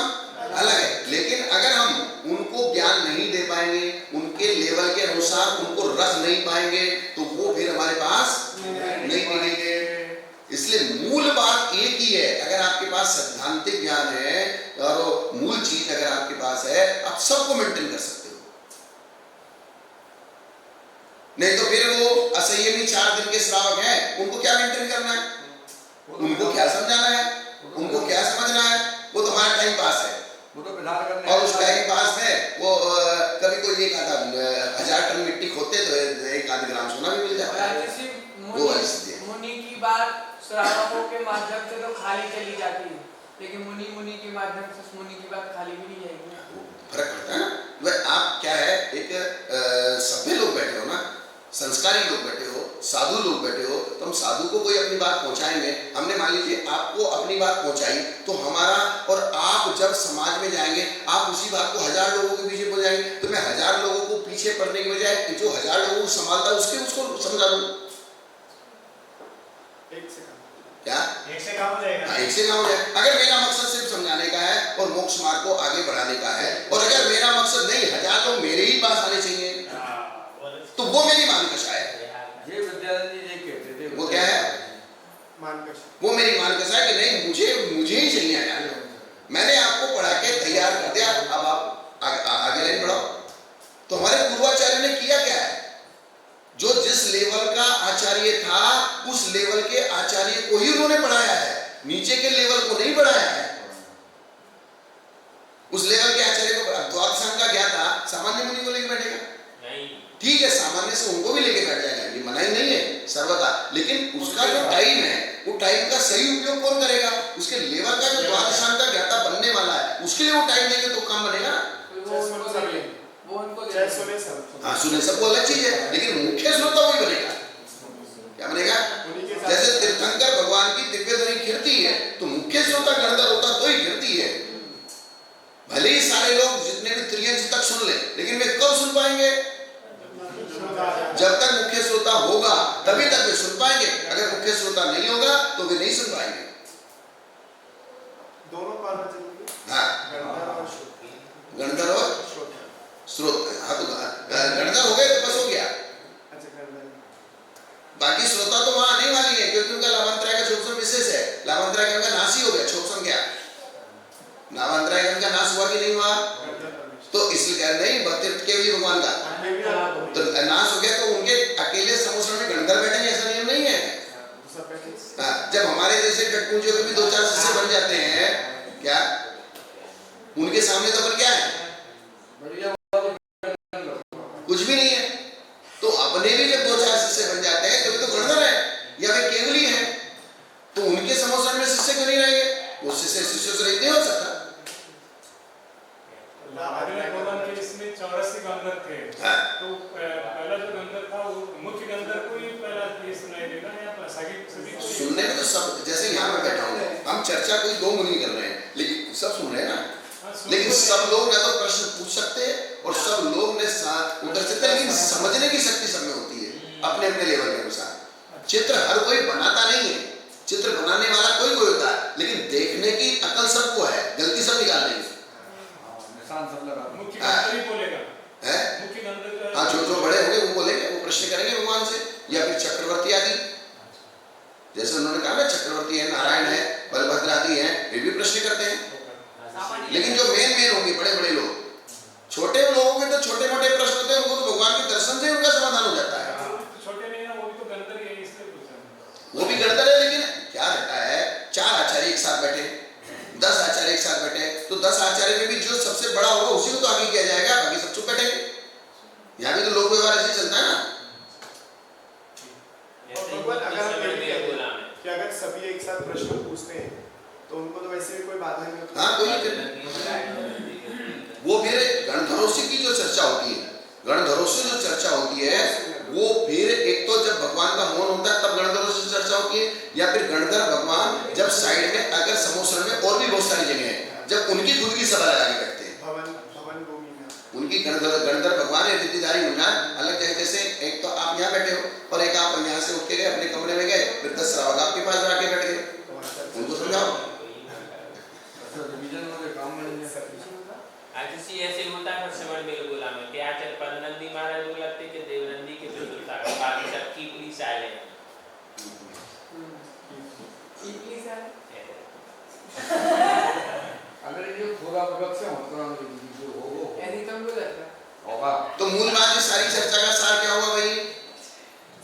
अलग है। लेकिन अगर हम उनको ज्ञान नहीं दे पाएंगे, उनके लेवल के अनुसार उनको रख नहीं पाएंगे, तो वो फिर हमारे पास नहीं मिलेंगे। इसलिए मूल बात एक ही है, अगर आपके पास सैद्धांतिक ज्ञान है और मूल चीज अगर आपके पास है, आप सबको मेंटेन कर सकते हो। नहीं तो फिर वो असंयमी 4 दिन के श्रावक हैं, उनको क्या मेंटेन करना है, उनको क्या समझाना है, उनको क्या समझना है, वो तुम्हारा टाइम पास है। वो तो विधान करने और उस टाइम पास में वो कभी कोई एक आधा 1000 टन मिट्टी खोते तो 1 आध ग्राम सोना भी मिल जाता है। वो स्थिति है। मुनि की बात श्रावकों के माध्यम से तो खाली चली जाती है, लेकिन मुनि के माध्यम से मुनि की बात खाली भी नहीं जाएगी। फर्क पड़ता है ना। वह आप क्या है, एक सभ्य लोग बैठे हो ना, संस्कारी लोग बैठे हो, साधु लोग बैठे हो, तो हम साधु को कोई अपनी बात पहुंचाएंगे। हमने मान लीजिए आपको अपनी बात पहुंचाई, तो हमारा और आप जब समाज में जाएंगे, आप उसी बात को 1000 लोगों के पीछे पहुंचाएंगे, तो मैं 1000 लोगों को पीछे पड़ने की बजाय जो 1000 लोगों को संभालता है उसको समझा दूं। क्या एक से काम हो जाएगा। हाँ, एक से काम हो जाए। अगर मेरा मकसद सिर्फ समझाने का है और मोक्ष मार्ग को आगे बढ़ाने का है, और अगर मेरा मकसद नहीं 1000 लोग मेरे ही पास आने चाहिए, तो वो मेरी मानकशा है। ये विद्यार्थी ये कहते थे, वो क्या है, वो मेरी मानकशा है कि नहीं, मुझे ही चाहिए 1000 लोग। मैंने आपको पढ़ा के तैयार कर दिया, अब आप आगे लाइन बढ़ाओ। तो हमारे पूर्वाचार्य ने किया क्या है, जो जिस लेवल का आचार्य था उस लेवल के आचार्य को ही उन्होंने पढ़ाया है, नीचे के लेवल को नहीं पढ़ाया है। उस लेवल के आचार्य को द्वादशांग का ज्ञाता सामान्य मुनि को लेकर बैठेगा नहीं, ठीक है, सामान्य से उनको भी लेके बैठ जाएगा, ये मनाही नहीं है सर्वथा, लेकिन उसका जो टाइम है वो टाइम का सही उपयोग कौन करेगा, उसके लेवल का जो द्वादशांग का ज्ञाता बनने वाला है उसके लिए वो टाइम देंगे तो काम बनेगा। हाँ, सुने सबको अलग चीज है, लेकिन मुख्य श्रोता वही बनेगा। क्या बनेगा? जैसे तीर्थंकर भगवान की दिव्य ध्वनि गिरती है तो मुख्य श्रोता गणधर होता तो ही गिरती है। भले ही सारे लोग जितने भी त्रियंश तक सुन ले, लेकिन वे कब सुन पाएंगे, जब तक मुख्य श्रोता होगा तभी तक वे सुन पाएंगे। अगर मुख्य श्रोता नहीं होगा तो वे नहीं सुन पाएंगे। दोनों पाना हाँ, गणधर और स्रोत। हाँ, तो गणधर हो गए तो बस हो गया, बाकी श्रोता तो वहां आने वाली है, क्योंकि उनका लाभांतराय का छोपसम विशेष है। लाभांतराय का उनका नाश ही हो गया, छोपसम क्या, लाभांतराय का उनका नाश हुआ कि नहीं हुआ, तो इसलिए नहीं तीर्थ केवली भगवान का तो नाश हो गया, तो उनके अकेले समोसण में गणधर बैठेंगे ऐसा नियम नहीं है। जब हमारे जैसे कटपुंजियों के भी 2-4 शिष्य बन जाते हैं, क्या उनके सामने तो अपन क्या है, कुछ भी नहीं है। तो अपने भी जब 2-4 शिष्य बन जाते हैं तभी तो गणधर है या वे केवली है, तो उनके समोसण में शिष्य क्यों नहीं रहेंगे, वो शिष्य शिष्यों से नहीं हो सकता। भगवान के इसमें 84 गंधर थे, तो पहला जो गंधर था वो मुख्य गंधर को ही पहला ये सुनाई देगा या सभी सुनने में तो सब, जैसे यहाँ मैं बैठा हूँ, हम चर्चा कोई 2 मुनि कर रहे हैं, लेकिन सब सुन रहे हैं ना, लेकिन सब लोग ना तो प्रश्न पूछ सकते हैं और सब लोग ने साथ उतर सकते हैं, लेकिन समझने की शक्ति सब में होती है अपने अपने लेवल के अनुसार। चित्र हर कोई बनाता नहीं है, चित्र बनाने वाला कोई होता है, लेकिन देखने की अकल सबको है, गलती सब निकाल देंगे। मुख्य गंधर ही बोलेगा, मुख्य गंधर, हाँ, जो बड़े होंगे वो बोलेंगे, वो प्रश्न करेंगे भगवान से, या फिर चक्रवर्ती आदि, जैसे उन्होंने कहा ना चक्रवर्ती है, नारायण है, बलभद्र आदि है, वे भी प्रश्न करते हैं। लेकिन जो मेन होंगे बड़े बड़े लोग, छोटे लोगों के तो छोटे मोटे प्रश्न होते हैं, उनको तो भगवान के दर्शन से उनका समाधान हो जाता है। छोटे नहीं है, वो भी तो गंधर ही है, इसलिए पूछा। वो भी गणधर है, लेकिन क्या रहता है, 4 आचार्य एक साथ बैठे, 10 आचार्य एक साथ बैठे, तो 10 आचार्य में भी जो सबसे बड़ा होगा उसी को तो आगे किया जाएगा, बाकी सब चुप बैठेंगे। यहाँ भी तो लोक व्यवहार ऐसे चलता है ना। अगर सभी एक साथ प्रश्न पूछते हैं तो उनको तो वैसे भी कोई बाधा नहीं होती। हाँ, कोई वो फिर गणधरों की जो चर्चा होती है, गणधरों से जो चर्चा होती है वो फिर एक तो जब भगवान का मौन होता है तब गणधरों से चर्चा विशेषताओं की, या फिर गणधर भगवान जब साइड में अगर समोसर में और भी बहुत सारी जगह है, जब उनकी खुद की सभा लगा के बैठते हैं, भवन भूमि में उनकी गणधर भगवान या रिद्धिधारी मुन्नार अलग जगह, जैसे एक तो आप यहाँ बैठे हो और एक आप यहाँ से उठ के गए अपने कमरे में गए, फिर 10 श्रावक आपके पास जाके बैठ गए, उनको समझाओ। रिवीजन में काम में आजसी ऐसे होता है श्रवण में बोला में कि आचार्य पद्मनंदी महाराज बोलते कि देवनंदी के चतुर्था का बाकी सब कीपली साइलेंट अगर ये थोड़ा भगत से होता है जो हो ऐसी तो हमको लगता है होगा। तो मूल बात इस सारी चर्चा का सार क्या हुआ भाई?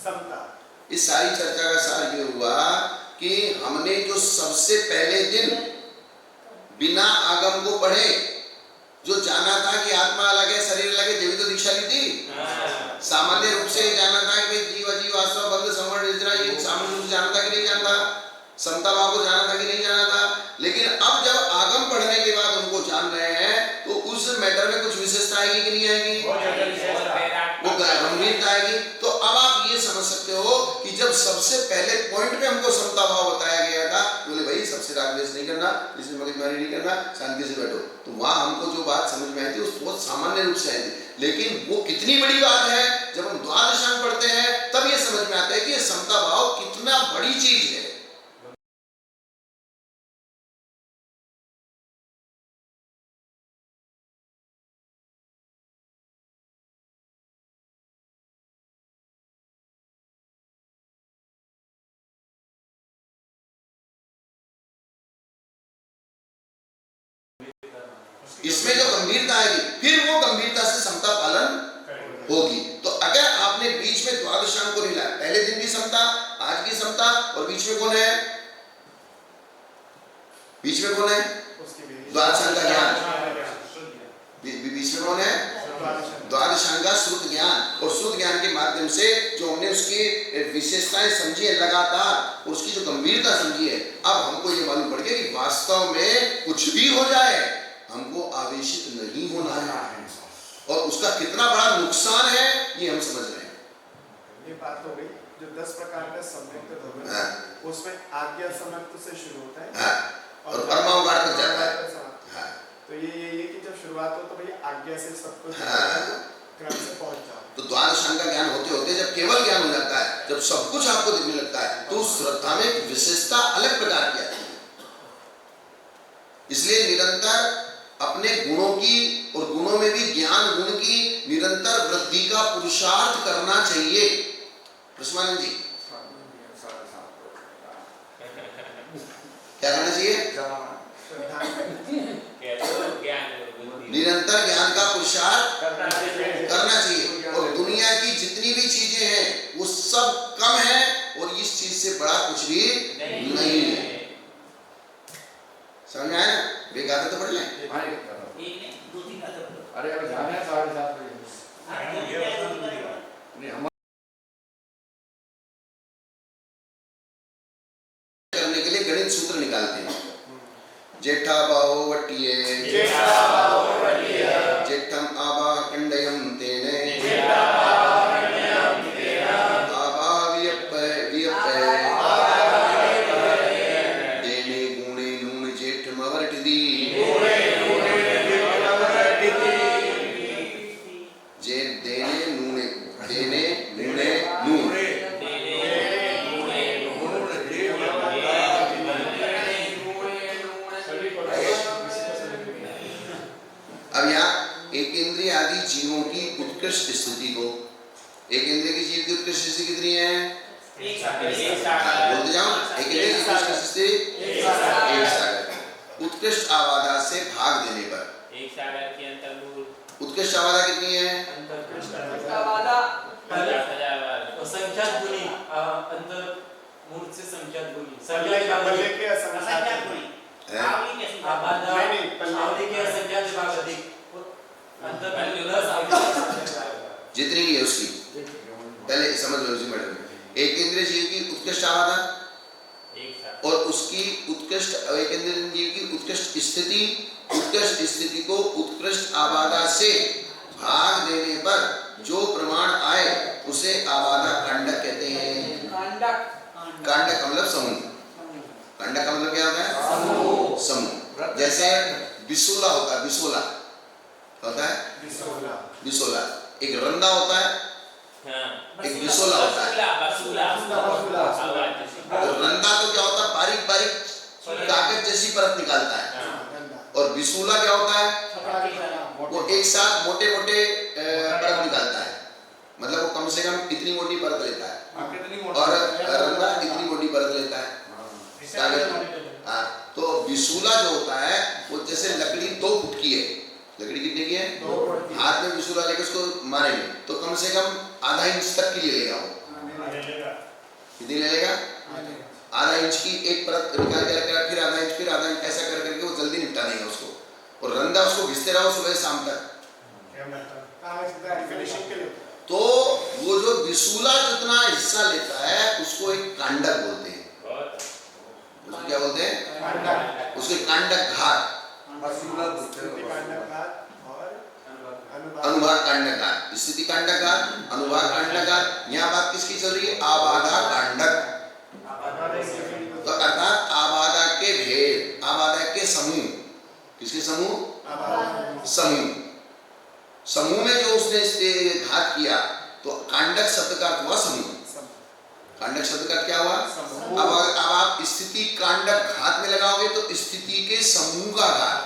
समता। इस सारी चर्चा का सार ये हुआ कि हमने जो सबसे पहले दिन बिना आगम को पढ़े जो जाना था कि आत्मा अलग है शरीर अलग है, देवी तो दीक्षा ली थी। सामान्य रूप से जाना था कि भाई जीव अजीव आश्रम बंध संवरण निद्रा, ये सामान्य रूप से जाना था कि नहीं जानता, समता भाव को जाना था कि नहीं जाना था। लेकिन अब जब आगम पढ़ने के बाद उनको जान रहे हैं तो उस मैटर में कुछ विशेषता आएगी कि नहीं आएगी, वो गंभीरता आएगी। तो अब आप ये समझ सकते हो कि जब सबसे पहले पॉइंट पे हमको समता भाव बताया गया था, बोले भाई सबसे राग द्वेष नहीं करना, इसमें मगजमारी नहीं करना, शांति से बैठो, तो वहां हमको जो बात समझ में आई थी उस बहुत सामान्य रूप से आई थी। लेकिन वो कितनी बड़ी बात है जब हम द्वादशांग पढ़ते हैं तब ये समझ में आता है कि ये समता भाव कितना बड़ी चीज है। इसमें जो गंभीरता आएगी फिर वो गंभीरता से समता पालन होगी। तो अगर आपने बीच में द्वादशांग को मिला, पहले दिन की समता, आज की समता, और बीच में कौन है? बीच में कौन है? द्वादशांग का ज्ञान। बीच में कौन है? द्वादशांग का श्रुत ज्ञान, और श्रुत ज्ञान के माध्यम से जो हमने उसकी विशेषताएं समझी है लगातार, और उसकी जो गंभीरता समझी है, अब हमको ये मालूम पड़ गया कि वास्तव में कुछ भी हो जाए हमको आवेशित नहीं होना है, और उसका कितना बड़ा नुकसान है ये हम समझ रहे हैं। ये बात हो गई जो 10 प्रकार का संयुक्त धर्म है, उसमें आज्ञा संयुक्त से शुरू होता है और परमावगार तक जाता है। तो ये कि जब शुरुआत हो तो भाई आज्ञा से सब कुछ क्रम से पहुंच जाओ। तो द्वादशांग का ज्ञान होते होते जब केवल ज्ञान हो जाता है, जब सब कुछ आपको दिखने लगता है, तो उस श्रद्धा में एक विशेषता अलग प्रकार की आती है। इसलिए निरंतर अपने गुणों की, और गुणों में भी ज्ञान गुण की निरंतर वृद्धि का पुरुषार्थ करना चाहिए। प्रश्नानंद जी क्या करना चाहिए? निरंतर ज्ञान का पुरुषार्थ करना चाहिए, और दुनिया की जितनी भी चीजें हैं वो सब कम है, और इस चीज से बड़ा कुछ भी नहीं है। समझ में आया ना? बेगाते तो पढ़ लें। अरे अब जाना है 7:30 बजे नहीं हम करने के लिए गणित सूत्र निकालते हैं। जेठा बाहो वट्टिये जेठम आबा कंडयम तेने आबा देने गुणे नून जेठ मवर्ट दी जे देने नूने देने नूने नून। अब यहाँ एक इंद्रिय आदि जीवों की उत्कृष्ट स्थिति को, एक इंद्रिय की जीव की उत्कृष्ट स्थिति कितनी है? बोलते जाओ। एक इंद्रिय की उत्कृष्ट स्थिति एक सागर। उत्कृष्ट आवादा से भाग देने पर एक सागर की अंतर्मूल उत्कृष्ट आवादा कितनी है? संख्यात गुणी अंतर्मूल से संख्यात गुणी पल्ले के असंख्यात गुणी आवली के संख्यात भाग अधिक जितनी है उसकी पहले समझ लो जी मैडम। एक इंद्रिय जीव की उत्कृष्ट आवादा और उसकी उत्कृष्ट, एक इंद्रिय जीव की उत्कृष्ट स्थिति, उत्कृष्ट स्थिति को उत्कृष्ट आवादा से भाग देने पर जो प्रमाण आए उसे आवादा कांडक कहते हैं। कांडक का मतलब समूह, कांडक का मतलब क्या होता है? समूह। जैसे बिसोला होता है, बिसोला होता है, बिसोला एक रंदा होता है, एक बिसोला होता है। तो रंदा तो क्या होता है? बारीक बारीक कागज जैसी परत निकालता है, और बिसोला क्या होता है? वो एक साथ मोटे मोटे परत निकालता है, मतलब वो कम से कम इतनी मोटी परत लेता है, और रंदा इतनी मोटी परत लेता है कागज। हाँ, तो बिसोला जो होता है वो जैसे लकड़ी 2 फुट की है, लकड़ी कितने की है? हाथ में बिसोला लेकर उसको मारेंगे तो कम से कम आधा इंच तक की ले लेगा वो। कितनी ले लेगा? आधा इंच की एक परत निकाल के रखेगा, फिर आधा इंच, फिर आधा इंच, ऐसा कर करके वो जल्दी निपटा देगा उसको, और रंदा उसको घिसते रहो सुबह शाम तक। तो वो जो बिसोला जितना हिस्सा लेता है उसको एक कांडक बोलते हैं। उसको क्या बोलते हैं? उसके कांडक घात, अनुभाग कांडक, स्थिति कांडक, अनुभाग कांडक। यहाँ बात किसकी चल रही है? आबाधा कांडक। तो अर्थात आबाधा के भेद, आबाधा के समूह। किसके समूह? समूह। समूह में जो उसने घात किया, तो कांडक शब्द का अर्थ हुआ समूह। कांडक शब्द का क्या हुआ? अब आप स्थिति कांडक घात में लगाओगे तो स्थिति के समूह का घात,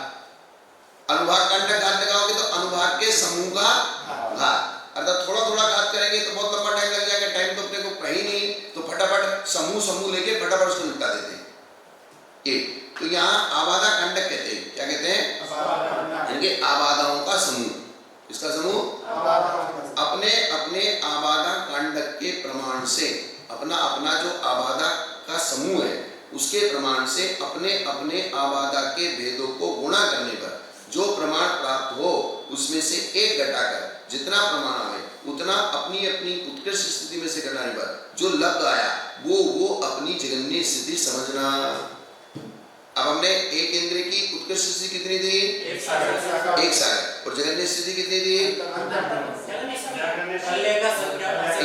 अनुभाग कांडक घात लगाओगे तो अनुभाग के समूह का घात। अर्थात थोड़ा थोड़ा घात करेंगे तो बहुत लंबा टाइम लग जाएगा, टाइम तो अपने को कहीं नहीं, तो फटाफट समूह लेके फटाफट उसको निपटा देते हैं। ये तो यहाँ आबादा कांडक कहते हैं। क्या कहते हैं? इनके आबादाओं का समूह। इसका समूह अपने अपने आबादा कांडक के प्रमाण से, अपना अपना जो आबादा का समूह है उसके प्रमाण से अपने अपने आबादा के भेदों को गुणा करने पर जो प्रमाण प्राप्त हो उसमें से एक घटाकर जितना प्रमाण आए उतना अपनी अपनी उत्कृष्ट स्थिति में से घटाने पर जो लब्ध आया वो अपनी जगन्य स्थिति समझना। अब हमने एक इंद्रिय की उत्कृष्ट स्थिति कितनी दी? एक सागर। और जगन्य स्थिति कितनी दी?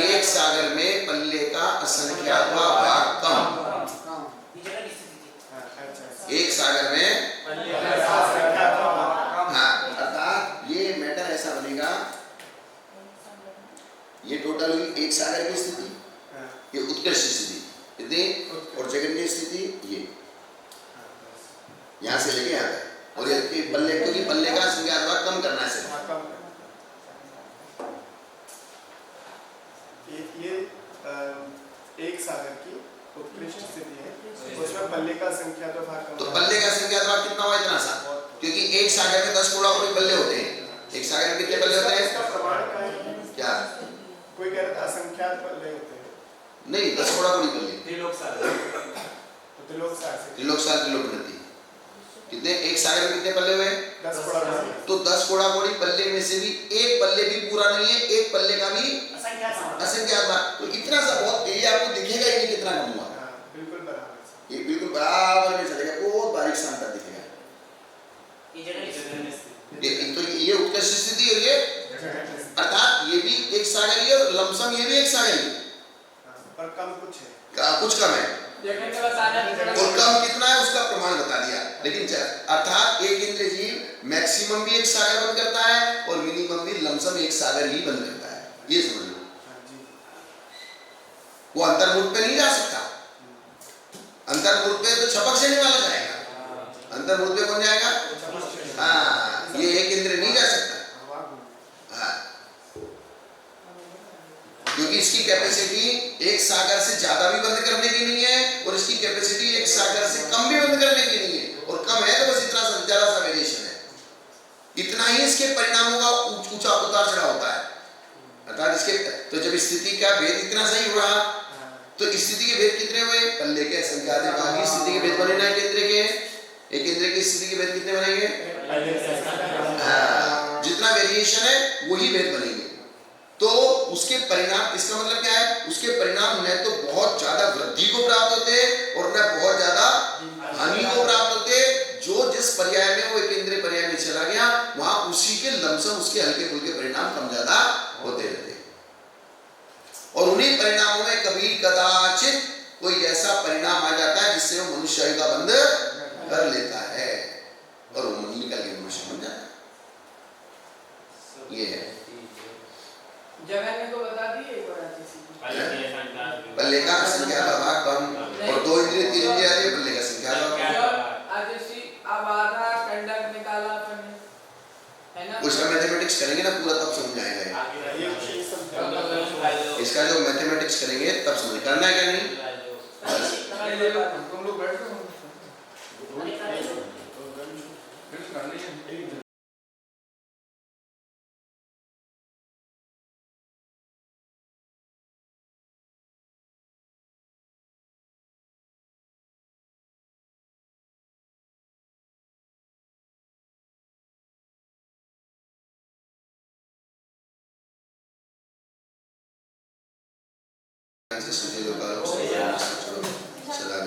एक सागर में पल्ले का असंख्यात भाग कम। एक सागर में अर्थात ये मैटर ऐसा बनेगा, ये टोटल हुई एक सागर की स्थिति, ये उत्कृष्ट स्थिति कितनी, और जगन्य स्थिति ये यहाँ से लेके यहाँ तक, और ये पल्ले, क्योंकि पल्ले का संज्ञात भाग कम करना है सिर्फ। ये एक सागर की उत्कृष्ट स्थिति है, उसमें पल्ले का संख्यात भाग कम। तो पल्ले का संज्ञात भाग कितना हुआ? इतना सा, क्योंकि एक सागर में 10 कोड़ा कोड़ी पल्ले होते हैं। एक सागर में कितने पल्ले होते हैं? इसका प्रमाण क्या है? क्या? कोई कह रहा था असंख्यात पल्ले होते हैं। नहीं, 10 कोड़ा कोड़ी पल्ले। त्रिलोक सागर त्रिलोक कितने? एक सागर में कितने पल्ले हुए? 10 कोड़ा कोड़ी। तो 10 कोड़ा कोड़ी पल्ले में से भी एक पल्ले भी पूरा नहीं है, एक पल्ले का भी असंख्यात भाग। तो इतना सा बहुत, ये आपको दिखेगा ही नहीं कितना कम हुआ। बिल्कुल बराबर, ये बिल्कुल बराबर में चलेगा, बहुत बारीक सा अंतर दिखेगा। तो ये उत्कृष्ट स्थिति है, ये अर्थात ये भी एक सागर ही है और लमसम ये भी एक सागर ही, पर कम कुछ है, कुछ कम है। और कम कितना है उसका प्रमाण बता दिया। लेकिन अर्थात एक इंद्रिय जीव मैक्सिमम भी एक सागर बंद करता है और मिनिमम भी लमसम एक सागर ही बंद करता है, ये समझ लो। वो अंतर्मुख पे नहीं जा सकता, अंतर्मुख पे तो छपक से निकाला जाएगा, अंतर्मुख पे कौन जाएगा? हाँ, ये एक इंद्रिय नहीं जा सकता। हाँ, क्योंकि इसकी कैपेसिटी एक सागर से ज्यादा भी बंद करने की नहीं है और इसकी कैपेसिटी एक सागर से कम भी बंद करने की नहीं है, और कम है तो बस इतना जरा सा वेरिएशन है। इतना ही इसके परिणामों का ऊंचा उतार चढ़ाव होता है। अर्थात इसके तो जब स्थिति का भेद इतना सही हुआ तो स्थिति के भेद कितने हुए? पल्ले के संख्यात भाग की स्थिति के भेद बने ना एक इंद्रिय के, एक इंद्रिय की स्थिति के भेद कितने बनेंगे? जितना वेरिएशन है वही भेद बनेंगे। तो उसके परिणाम, इसका मतलब क्या है? उसके परिणाम न तो बहुत ज्यादा वृद्धि को प्राप्त होते और न बहुत ज्यादा हानि को प्राप्त होते। जो जिस पर्याय में वो एक इंद्रिय पर्याय में चला गया वहां उसी के लमसम उसके हल्के फुल्के परिणाम कम ज्यादा होते रहते, और उन्हीं परिणामों में कभी कदाचित कोई ऐसा परिणाम आ जाता है जिससे वो मनुष्य आयु का बंध कर लेता है और वो निकल के मनुष्य बन जाता है। ये है जगन्य को बता दिए एक बार पल्ले का संख्या का भाग कम और 2 इंद्रिय 3 इंद्रिय आती है, पल्ले का संख्या का आदिशी अब आधा कंडक निकाला अपन ने, है ना? उसका मैथमेटिक्स करेंगे ना पूरा तब समझ आएगा ये। इसका जो मैथमेटिक्स करेंगे तब समझ करना है क्या नहीं। तुम लोग बैठ जाओ करनी है। सदा